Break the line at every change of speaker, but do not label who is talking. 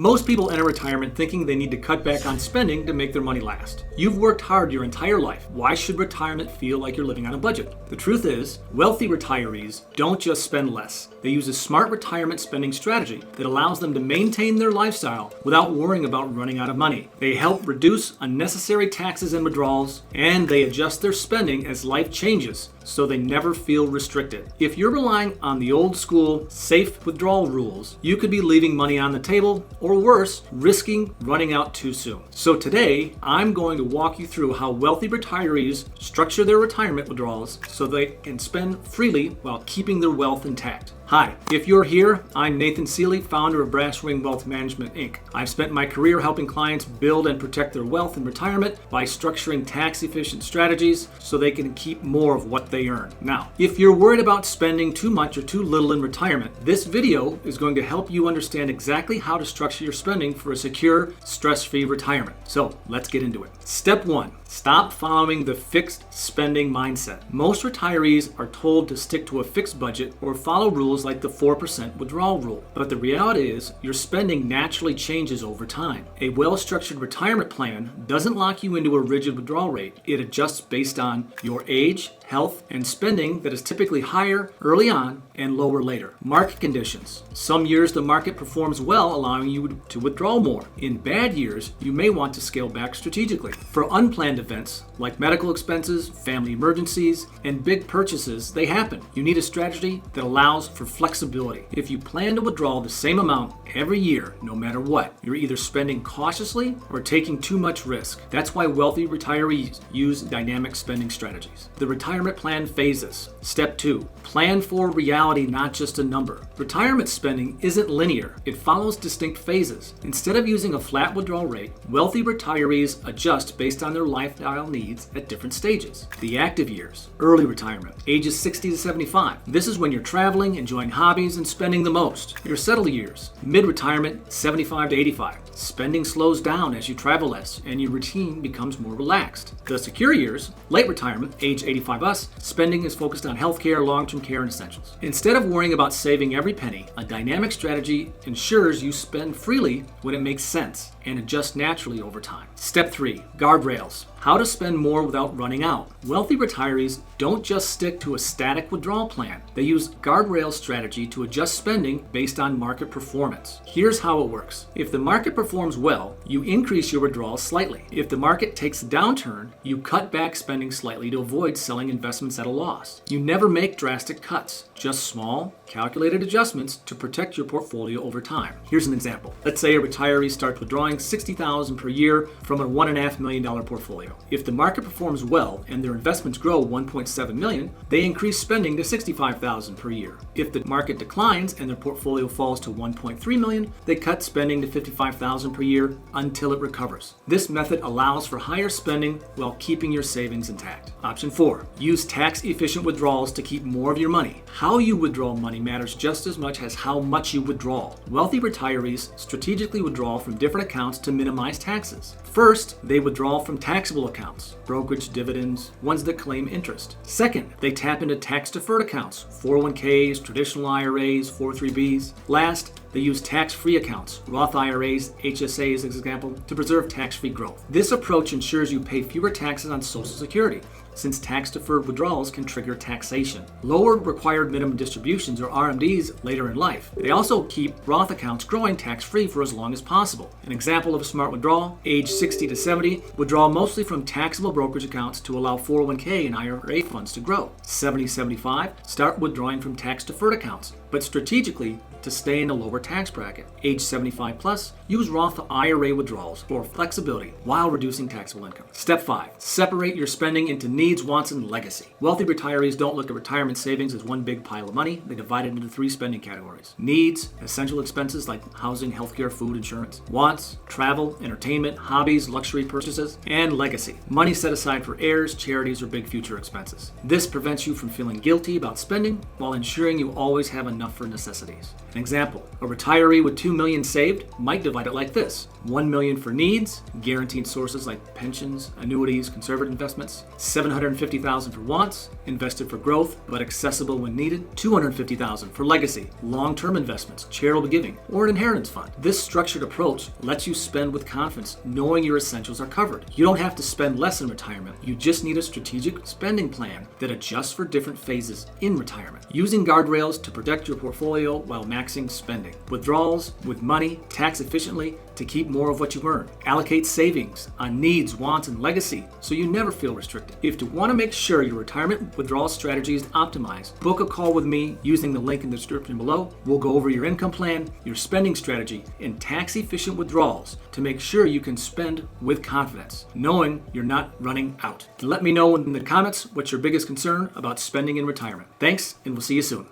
Most people enter retirement thinking they need to cut back on spending to make their money last. You've worked hard your entire life. Why should retirement feel like you're living on a budget? The truth is, wealthy retirees don't just spend less. They use a smart retirement spending strategy that allows them to maintain their lifestyle without worrying about running out of money. They help reduce unnecessary taxes and withdrawals, and they adjust their spending as life changes so they never feel restricted. If you're relying on the old school, safe withdrawal rules, you could be leaving money on the table, or worse, risking running out too soon. So today, I'm going to walk you through how wealthy retirees structure their retirement withdrawals so they can spend freely while keeping their wealth intact. Hi, if you're here, I'm Nathan Seeley, founder of Brass Ring Wealth Management, Inc. I've spent my career helping clients build and protect their wealth in retirement by structuring tax-efficient strategies so they can keep more of what they earn. Now, if you're worried about spending too much or too little in retirement, this video is going to help you understand exactly how to structure your spending for a secure, stress-free retirement. So let's get into it. Step 1. Stop following the fixed spending mindset. Most retirees are told to stick to a fixed budget or follow rules like the 4% withdrawal rule. But the reality is, your spending naturally changes over time. A well-structured retirement plan doesn't lock you into a rigid withdrawal rate. It adjusts based on your age, health, and spending that is typically higher early on and lower later. Market conditions. Some years the market performs well, allowing you to withdraw more. In bad years, you may want to scale back strategically. For unplanned events like medical expenses, family emergencies, and big purchases, they happen. You need a strategy that allows for flexibility. If you plan to withdraw the same amount every year, no matter what, you're either spending cautiously or taking too much risk. That's why wealthy retirees use dynamic spending strategies. The retirement plan phases. Step 2. Plan for reality, not just a number. Retirement spending isn't linear. It follows distinct phases. Instead of using a flat withdrawal rate, wealthy retirees adjust based on their lifestyle needs at different stages. The active years. Early retirement. Ages 60 to 75. This is when you're traveling, enjoying hobbies, and spending the most. Your settled years. Mid-retirement, 75 to 85. Spending slows down as you travel less and your routine becomes more relaxed. The secure years. Late retirement, age 85 plus. Spending is focused on healthcare, long-term care, and essentials. Instead of worrying about saving every penny, a dynamic strategy ensures you spend freely when it makes sense and adjust naturally over time. Step 3. Guardrails. How to spend more without running out. Wealthy retirees don't just stick to a static withdrawal plan. They use Guardrails Strategy to adjust spending based on market performance. Here's how it works. If the market performs well, you increase your withdrawals slightly. If the market takes a downturn, you cut back spending slightly to avoid selling investments at a loss. You never make drastic cuts, just small, calculated adjustments to protect your portfolio over time. Here's an example. Let's say a retiree starts withdrawing $60,000 per year from a $1.5 million portfolio. If the market performs well and their investments grow $1.7 million, they increase spending to $65,000 per year. If the market declines and their portfolio falls to $1.3 million, they cut spending to $55,000 per year until it recovers. This method allows for higher spending while keeping your savings intact. Option 4. Use tax-efficient withdrawals to keep more of your money. How you withdraw money matters just as much as how much you withdraw. Wealthy retirees strategically withdraw from different accounts to minimize taxes. First, they withdraw from taxable accounts, brokerage, dividends, ones that claim interest. Second, they tap into tax-deferred accounts, 401ks, traditional IRAs, 403bs. Last, they use tax-free accounts, Roth IRAs, HSAs as an example, to preserve tax-free growth. This approach ensures you pay fewer taxes on Social Security, since tax-deferred withdrawals can trigger taxation. Lower required minimum distributions, or RMDs, later in life. They also keep Roth accounts growing tax-free for as long as possible. An example of a smart withdrawal, age 60 to 70, withdraw mostly from taxable brokerage accounts to allow 401k and IRA funds to grow. 70-75, start withdrawing from tax-deferred accounts, but strategically to stay in a lower tax bracket. Age 75 plus, use Roth IRA withdrawals for flexibility while reducing taxable income. Step 5. Separate your spending into needs, wants, and legacy. Wealthy retirees don't look at retirement savings as one big pile of money. They divide it into 3 spending categories. Needs, essential expenses like housing, healthcare, food, insurance. Wants, travel, entertainment, hobbies, luxury purchases. And legacy, money set aside for heirs, charities, or big future expenses. This prevents you from feeling guilty about spending while ensuring you always have enough for necessities. An example, a retiree with $2 million saved might divide it like this: $1 million for needs, guaranteed sources like pensions, annuities, conservative investments; $750,000 for wants, invested for growth but accessible when needed; $250,000 for legacy, long-term investments, charitable giving, or an inheritance fund. This structured approach lets you spend with confidence, knowing your essentials are covered. You don't have to spend less in retirement. You just need a strategic spending plan that adjusts for different phases in retirement, using guardrails to protect your portfolio while maxing spending. Withdrawals with money, tax efficiently, to keep more of what you earn. Allocate savings on needs, wants, and legacy so you never feel restricted. If you want to make sure your retirement withdrawal strategy is optimized, book a call with me using the link in the description below. We'll go over your income plan, your spending strategy, and tax-efficient withdrawals to make sure you can spend with confidence, knowing you're not running out. Let me know in the comments what's your biggest concern about spending in retirement. Thanks, and we'll see you soon.